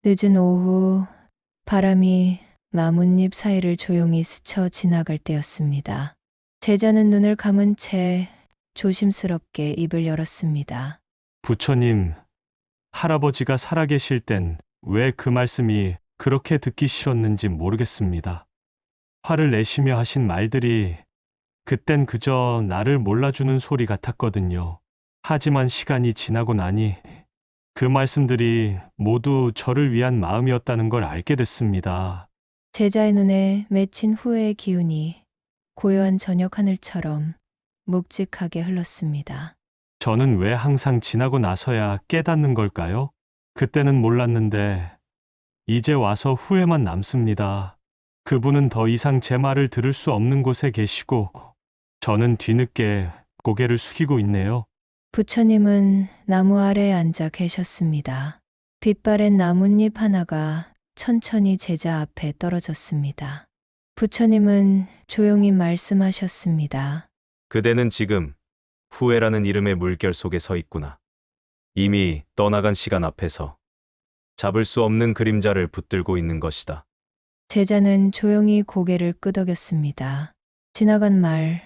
늦은 오후 바람이 나뭇잎 사이를 조용히 스쳐 지나갈 때였습니다. 제자는 눈을 감은 채 조심스럽게 입을 열었습니다. 부처님, 할아버지가 살아계실 땐 왜 그 말씀이 그렇게 듣기 싫었는지 모르겠습니다. 화를 내시며 하신 말들이 그땐 그저 나를 몰라주는 소리 같았거든요. 하지만 시간이 지나고 나니 그 말씀들이 모두 저를 위한 마음이었다는 걸 알게 됐습니다. 제자의 눈에 맺힌 후회의 기운이 고요한 저녁 하늘처럼 묵직하게 흘렀습니다. 저는 왜 항상 지나고 나서야 깨닫는 걸까요? 그때는 몰랐는데 이제 와서 후회만 남습니다. 그분은 더 이상 제 말을 들을 수 없는 곳에 계시고 저는 뒤늦게 고개를 숙이고 있네요. 부처님은 나무 아래에 앉아 계셨습니다. 빛바랜 나뭇잎 하나가 천천히 제자 앞에 떨어졌습니다. 부처님은 조용히 말씀하셨습니다. 그대는 지금 후회라는 이름의 물결 속에 서 있구나. 이미 떠나간 시간 앞에서 잡을 수 없는 그림자를 붙들고 있는 것이다. 제자는 조용히 고개를 끄덕였습니다. 지나간 말,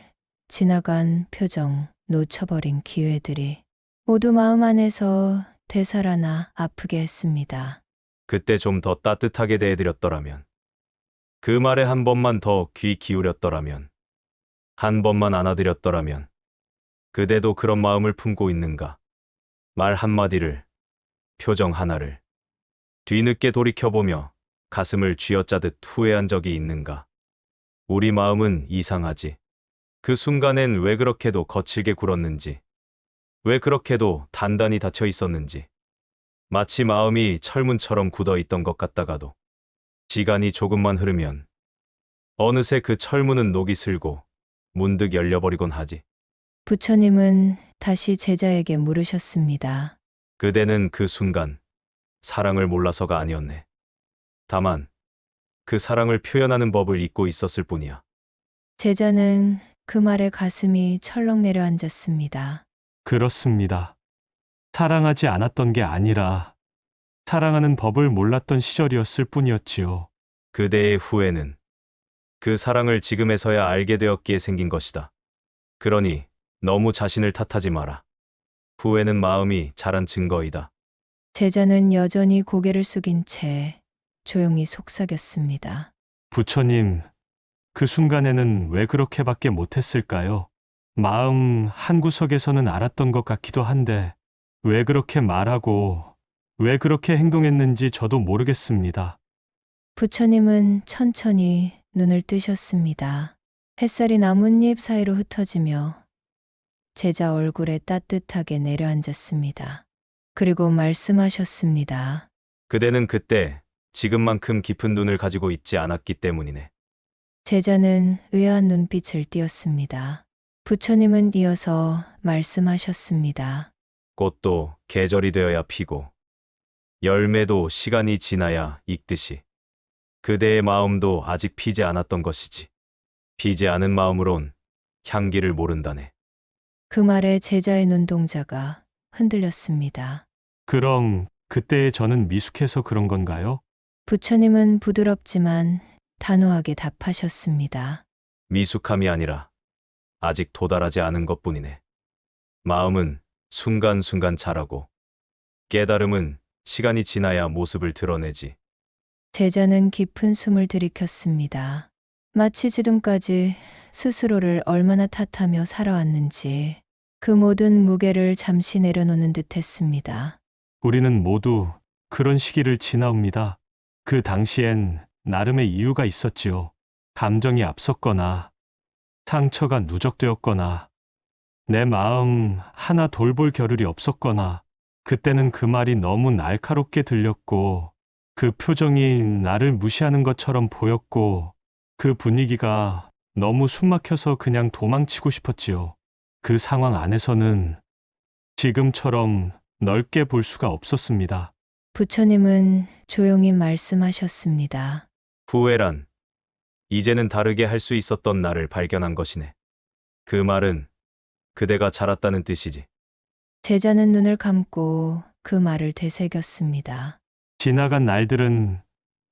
지나간 표정, 놓쳐버린 기회들이 모두 마음 안에서 되살아나 아프게 했습니다. 그때 좀 더 따뜻하게 대해드렸더라면, 그 말에 한 번만 더 귀 기울였더라면, 한 번만 안아드렸더라면, 그대도 그런 마음을 품고 있는가? 말 한마디를, 표정 하나를, 뒤늦게 돌이켜보며 가슴을 쥐어짜듯 후회한 적이 있는가? 우리 마음은 이상하지. 그 순간엔 왜 그렇게도 거칠게 굴었는지, 왜 그렇게도 단단히 닫혀 있었는지, 마치 마음이 철문처럼 굳어 있던 것 같다가도, 시간이 조금만 흐르면, 어느새 그 철문은 녹이 슬고, 문득 열려버리곤 하지. 부처님은 다시 제자에게 물으셨습니다. 그대는 그 순간, 사랑을 몰라서가 아니었네. 다만, 그 사랑을 표현하는 법을 잊고 있었을 뿐이야. 제자는 그 말에 가슴이 철렁 내려앉았습니다. 그렇습니다. 사랑하지 않았던 게 아니라 사랑하는 법을 몰랐던 시절이었을 뿐이었지요. 그대의 후회는 그 사랑을 지금에서야 알게 되었기에 생긴 것이다. 그러니 너무 자신을 탓하지 마라. 후회는 마음이 자란 증거이다. 제자는 여전히 고개를 숙인 채 조용히 속삭였습니다. 부처님, 그 순간에는 왜 그렇게밖에 못했을까요? 마음 한구석에서는 알았던 것 같기도 한데 왜 그렇게 말하고 왜 그렇게 행동했는지 저도 모르겠습니다. 부처님은 천천히 눈을 뜨셨습니다. 햇살이 나뭇잎 사이로 흩어지며 제자 얼굴에 따뜻하게 내려앉았습니다. 그리고 말씀하셨습니다. 그대는 그때 지금만큼 깊은 눈을 가지고 있지 않았기 때문이네. 제자는 의아한 눈빛을 띄었습니다. 부처님은 이어서 말씀하셨습니다. 꽃도 계절이 되어야 피고, 열매도 시간이 지나야 익듯이, 그대의 마음도 아직 피지 않았던 것이지. 피지 않은 마음으론 향기를 모른다네. 그 말에 제자의 눈동자가 흔들렸습니다. 그럼 그때의 저는 미숙해서 그런 건가요? 부처님은 부드럽지만 단호하게 답하셨습니다. 미숙함이 아니라 아직 도달하지 않은 것뿐이네. 마음은 순간순간 자라고, 깨달음은 시간이 지나야 모습을 드러내지. 제자는 깊은 숨을 들이켰습니다. 마치 지금까지 스스로를 얼마나 탓하며 살아왔는지 그 모든 무게를 잠시 내려놓는 듯 했습니다. 우리는 모두 그런 시기를 지나옵니다. 그 당시엔 나름의 이유가 있었지요. 감정이 앞섰거나 상처가 누적되었거나 내 마음 하나 돌볼 겨를이 없었거나 그때는 그 말이 너무 날카롭게 들렸고 그 표정이 나를 무시하는 것처럼 보였고 그 분위기가 너무 숨막혀서 그냥 도망치고 싶었지요. 그 상황 안에서는 지금처럼 넓게 볼 수가 없었습니다. 부처님은 조용히 말씀하셨습니다. 후회란 이제는 다르게 할 수 있었던 나를 발견한 것이네. 그 말은 그대가 자랐다는 뜻이지. 제자는 눈을 감고 그 말을 되새겼습니다. 지나간 날들은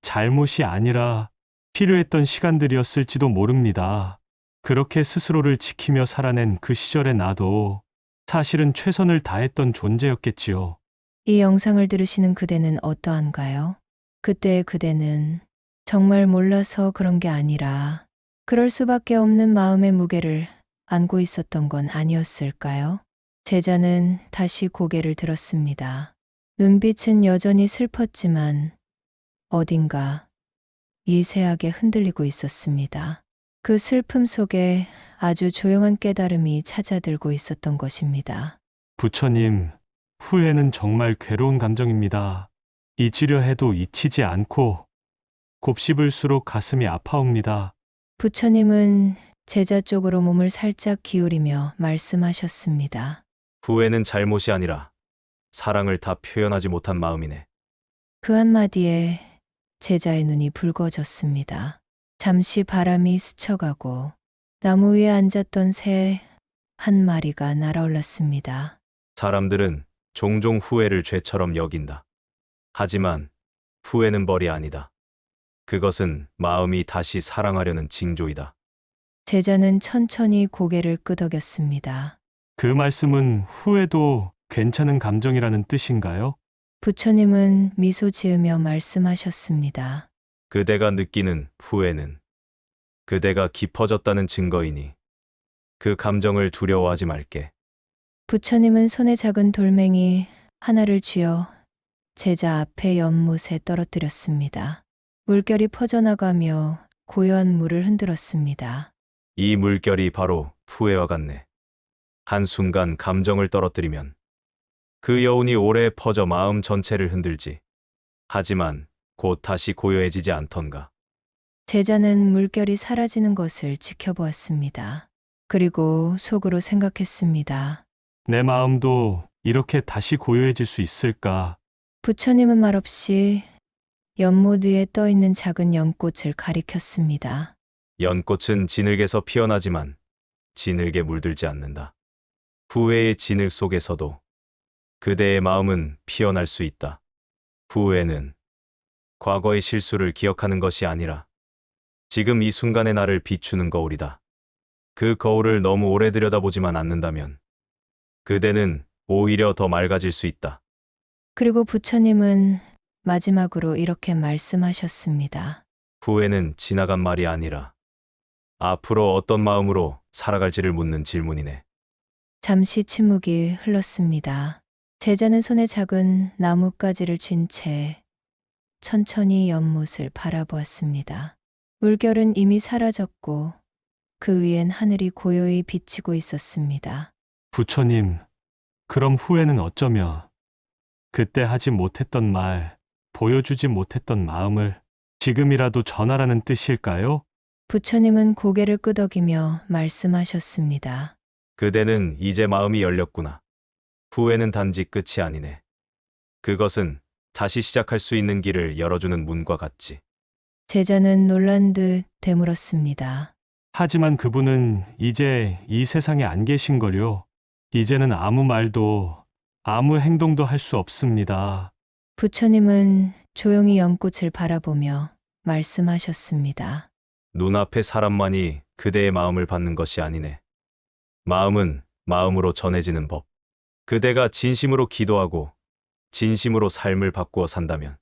잘못이 아니라 필요했던 시간들이었을지도 모릅니다. 그렇게 스스로를 지키며 살아낸 그 시절의 나도 사실은 최선을 다했던 존재였겠지요. 이 영상을 들으시는 그대는 어떠한가요? 그때의 그대는 정말 몰라서 그런 게 아니라 그럴 수밖에 없는 마음의 무게를 안고 있었던 건 아니었을까요? 제자는 다시 고개를 들었습니다. 눈빛은 여전히 슬펐지만 어딘가 미세하게 흔들리고 있었습니다. 그 슬픔 속에 아주 조용한 깨달음이 찾아들고 있었던 것입니다. 부처님, 후회는 정말 괴로운 감정입니다. 잊으려 해도 잊히지 않고 곱씹을수록 가슴이 아파옵니다. 부처님은 제자 쪽으로 몸을 살짝 기울이며 말씀하셨습니다. 후회는 잘못이 아니라 사랑을 다 표현하지 못한 마음이네. 그 한마디에 제자의 눈이 붉어졌습니다. 잠시 바람이 스쳐가고 나무 위에 앉았던 새 한 마리가 날아올랐습니다. 사람들은 종종 후회를 죄처럼 여긴다. 하지만 후회는 벌이 아니다. 그것은 마음이 다시 사랑하려는 징조이다. 제자는 천천히 고개를 끄덕였습니다. 그 말씀은 후회도 괜찮은 감정이라는 뜻인가요? 부처님은 미소 지으며 말씀하셨습니다. 그대가 느끼는 후회는 그대가 깊어졌다는 증거이니 그 감정을 두려워하지 말게. 부처님은 손에 작은 돌멩이 하나를 쥐어 제자 앞에 연못에 떨어뜨렸습니다. 물결이 퍼져나가며 고요한 물을 흔들었습니다. 이 물결이 바로 후회와 같네. 한순간 감정을 떨어뜨리면 그 여운이 오래 퍼져 마음 전체를 흔들지. 하지만 곧 다시 고요해지지 않던가. 제자는 물결이 사라지는 것을 지켜보았습니다. 그리고 속으로 생각했습니다. 내 마음도 이렇게 다시 고요해질 수 있을까? 부처님은 말없이 연못 위에 떠 있는 작은 연꽃을 가리켰습니다. 연꽃은 진흙에서 피어나지만 진흙에 물들지 않는다. 후회의 진흙 속에서도 그대의 마음은 피어날 수 있다. 후회는 과거의 실수를 기억하는 것이 아니라 지금 이 순간의 나를 비추는 거울이다. 그 거울을 너무 오래 들여다보지만 않는다면 그대는 오히려 더 맑아질 수 있다. 그리고 부처님은 마지막으로 이렇게 말씀하셨습니다. 후회는 지나간 말이 아니라 앞으로 어떤 마음으로 살아갈지를 묻는 질문이네. 잠시 침묵이 흘렀습니다. 제자는 손에 작은 나뭇가지를 쥔 채 천천히 연못을 바라보았습니다. 물결은 이미 사라졌고 그 위엔 하늘이 고요히 비치고 있었습니다. 부처님, 그럼 후회는 어쩌면 그때 하지 못했던 말, 보여주지 못했던 마음을 지금이라도 전하라는 뜻일까요? 부처님은 고개를 끄덕이며 말씀하셨습니다. 그대는 이제 마음이 열렸구나. 후회는 단지 끝이 아니네. 그것은 다시 시작할 수 있는 길을 열어주는 문과 같지. 제자는 놀란 듯 되물었습니다. 하지만 그분은 이제 이 세상에 안 계신걸요. 이제는 아무 말도, 아무 행동도 할 수 없습니다. 부처님은 조용히 연꽃을 바라보며 말씀하셨습니다. 눈앞의 사람만이 그대의 마음을 받는 것이 아니네. 마음은 마음으로 전해지는 법. 그대가 진심으로 기도하고 진심으로 삶을 바꾸어 산다면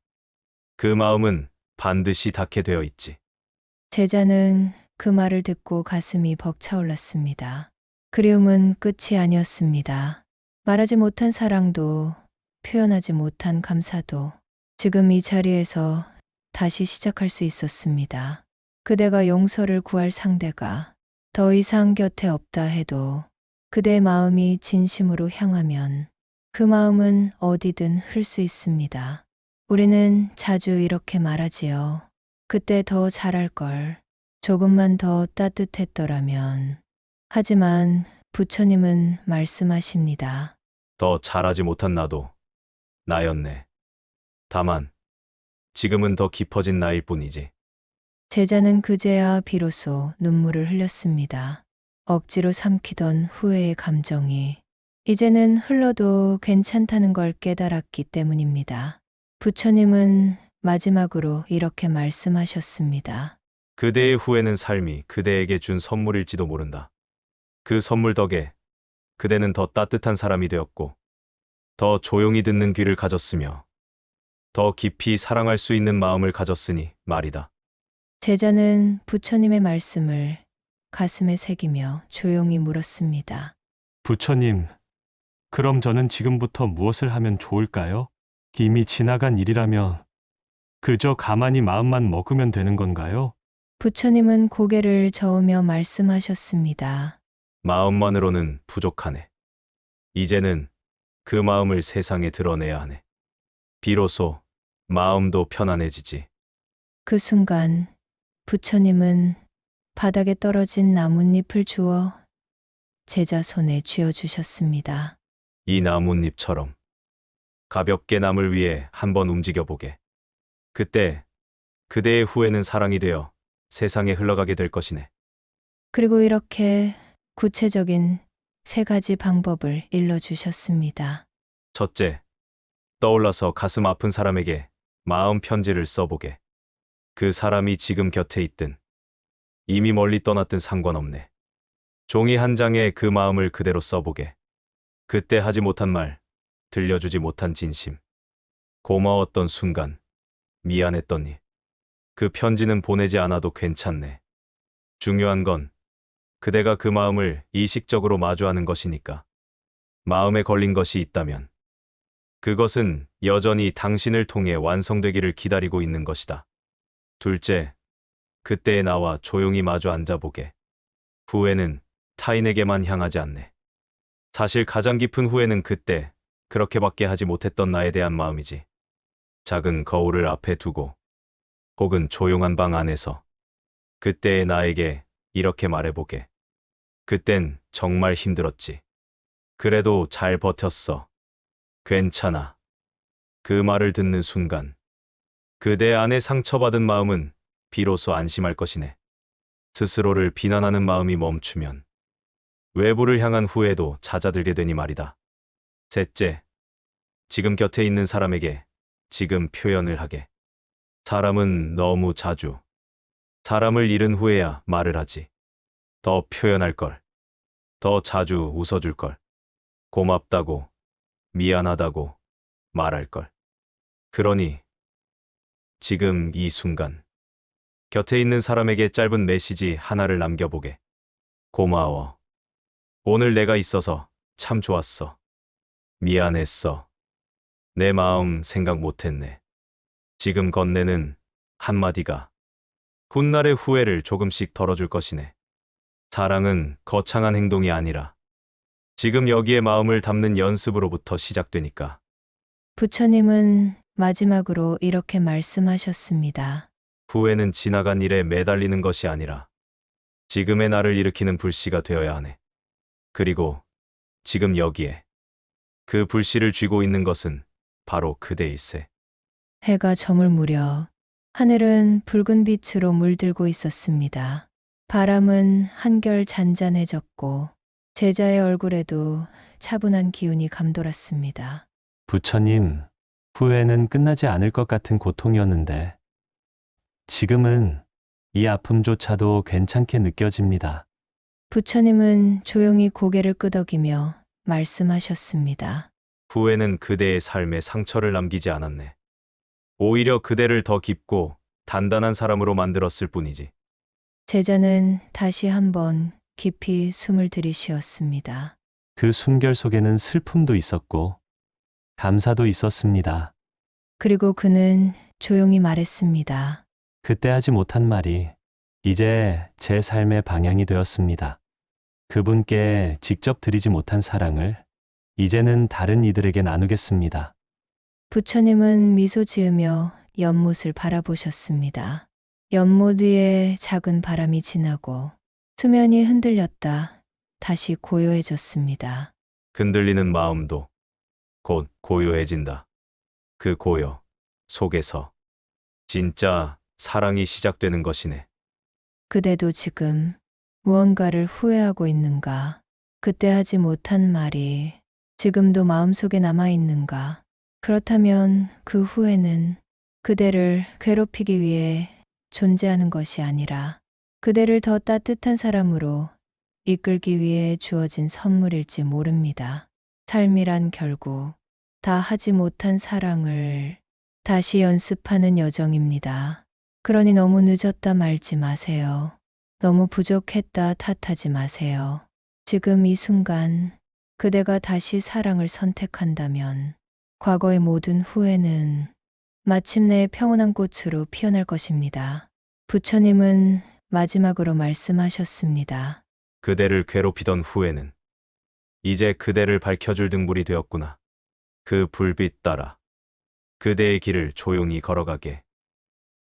그 마음은 반드시 닿게 되어 있지. 제자는 그 말을 듣고 가슴이 벅차올랐습니다. 그리움은 끝이 아니었습니다. 말하지 못한 사랑도 표현하지 못한 감사도 지금 이 자리에서 다시 시작할 수 있었습니다. 그대가 용서를 구할 상대가 더 이상 곁에 없다 해도 그대의 마음이 진심으로 향하면 그 마음은 어디든 흘 수 있습니다. 우리는 자주 이렇게 말하지요. 그때 더 잘할 걸. 조금만 더 따뜻했더라면. 하지만 부처님은 말씀하십니다. 더 잘하지 못한 나도 나였네. 다만 지금은 더 깊어진 나일 뿐이지. 제자는 그제야 비로소 눈물을 흘렸습니다. 억지로 삼키던 후회의 감정이 이제는 흘러도 괜찮다는 걸 깨달았기 때문입니다. 부처님은 마지막으로 이렇게 말씀하셨습니다. 그대의 후회는 삶이 그대에게 준 선물일지도 모른다. 그 선물 덕에 그대는 더 따뜻한 사람이 되었고, 더 조용히 듣는 귀를 가졌으며, 더 깊이 사랑할 수 있는 마음을 가졌으니 말이다. 제자는 부처님의 말씀을 가슴에 새기며 조용히 물었습니다. 부처님, 그럼 저는 지금부터 무엇을 하면 좋을까요? 이미 지나간 일이라면 그저 가만히 마음만 먹으면 되는 건가요? 부처님은 고개를 저으며 말씀하셨습니다. 마음만으로는 부족하네. 이제는 그 마음을 세상에 드러내야 하네. 비로소 마음도 편안해지지. 그 순간 부처님은 바닥에 떨어진 나뭇잎을 주워 제자 손에 쥐어주셨습니다. 이 나뭇잎처럼 가볍게 남을 위해 한번 움직여보게. 그때 그대의 후회는 사랑이 되어 세상에 흘러가게 될 것이네. 그리고 이렇게 구체적인 3가지 방법을 일러주셨습니다. 첫째, 떠올라서 가슴 아픈 사람에게 마음 편지를 써보게. 그 사람이 지금 곁에 있든 이미 멀리 떠났든 상관없네. 종이 한 장에 그 마음을 그대로 써보게. 그때 하지 못한 말, 들려주지 못한 진심, 고마웠던 순간, 미안했던 일. 그 편지는 보내지 않아도 괜찮네. 중요한 건 그대가 그 마음을 의식적으로 마주하는 것이니까. 마음에 걸린 것이 있다면 그것은 여전히 당신을 통해 완성되기를 기다리고 있는 것이다. 둘째, 그때의 나와 조용히 마주 앉아보게. 후회는 타인에게만 향하지 않네. 사실 가장 깊은 후회는 그때 그렇게밖에 하지 못했던 나에 대한 마음이지. 작은 거울을 앞에 두고 혹은 조용한 방 안에서 그때의 나에게 이렇게 말해보게. 그땐 정말 힘들었지. 그래도 잘 버텼어. 괜찮아. 그 말을 듣는 순간 그대 안에 상처받은 마음은 비로소 안심할 것이네. 스스로를 비난하는 마음이 멈추면 외부를 향한 후회도 잦아들게 되니 말이다. 셋째, 지금 곁에 있는 사람에게 지금 표현을 하게. 사람은 너무 자주 사람을 잃은 후에야 말을 하지. 더 표현할 걸. 더 자주 웃어줄 걸. 고맙다고, 미안하다고 말할 걸. 그러니 지금 이 순간 곁에 있는 사람에게 짧은 메시지 하나를 남겨보게. 고마워. 오늘 내가 있어서 참 좋았어. 미안했어. 내 마음 생각 못했네. 지금 건네는 한마디가 훗날의 후회를 조금씩 덜어줄 것이네. 사랑은 거창한 행동이 아니라 지금 여기에 마음을 담는 연습으로부터 시작되니까. 부처님은 마지막으로 이렇게 말씀하셨습니다. 후회는 지나간 일에 매달리는 것이 아니라 지금의 나를 일으키는 불씨가 되어야 하네. 그리고 지금 여기에 그 불씨를 쥐고 있는 것은 바로 그대일세. 해가 저물 무렵 하늘은 붉은 빛으로 물들고 있었습니다. 바람은 한결 잔잔해졌고 제자의 얼굴에도 차분한 기운이 감돌았습니다. 부처님, 후회는 끝나지 않을 것 같은 고통이었는데 지금은 이 아픔조차도 괜찮게 느껴집니다. 부처님은 조용히 고개를 끄덕이며 말씀하셨습니다. 후회는 그대의 삶에 상처를 남기지 않았네. 오히려 그대를 더 깊고 단단한 사람으로 만들었을 뿐이지. 제자는 다시 한번 깊이 숨을 들이쉬었습니다. 그 숨결 속에는 슬픔도 있었고 감사도 있었습니다. 그리고 그는 조용히 말했습니다. 그때 하지 못한 말이 이제 제 삶의 방향이 되었습니다. 그분께 직접 드리지 못한 사랑을 이제는 다른 이들에게 나누겠습니다. 부처님은 미소 지으며 연못을 바라보셨습니다. 연못 위에 작은 바람이 지나고 수면이 흔들렸다 다시 고요해졌습니다. 흔들리는 마음도 곧 고요해진다. 그 고요 속에서 진짜 사랑이 시작되는 것이네. 그대도 지금 무언가를 후회하고 있는가? 그때 하지 못한 말이 지금도 마음속에 남아 있는가? 그렇다면 그 후회는 그대를 괴롭히기 위해 존재하는 것이 아니라 그대를 더 따뜻한 사람으로 이끌기 위해 주어진 선물일지 모릅니다. 삶이란 결국 다 하지 못한 사랑을 다시 연습하는 여정입니다. 그러니 너무 늦었다 말지 마세요. 너무 부족했다 탓하지 마세요. 지금 이 순간 그대가 다시 사랑을 선택한다면 과거의 모든 후회는 마침내 평온한 꽃으로 피어날 것입니다. 부처님은 마지막으로 말씀하셨습니다. 그대를 괴롭히던 후회는 이제 그대를 밝혀줄 등불이 되었구나. 그 불빛 따라 그대의 길을 조용히 걸어가게.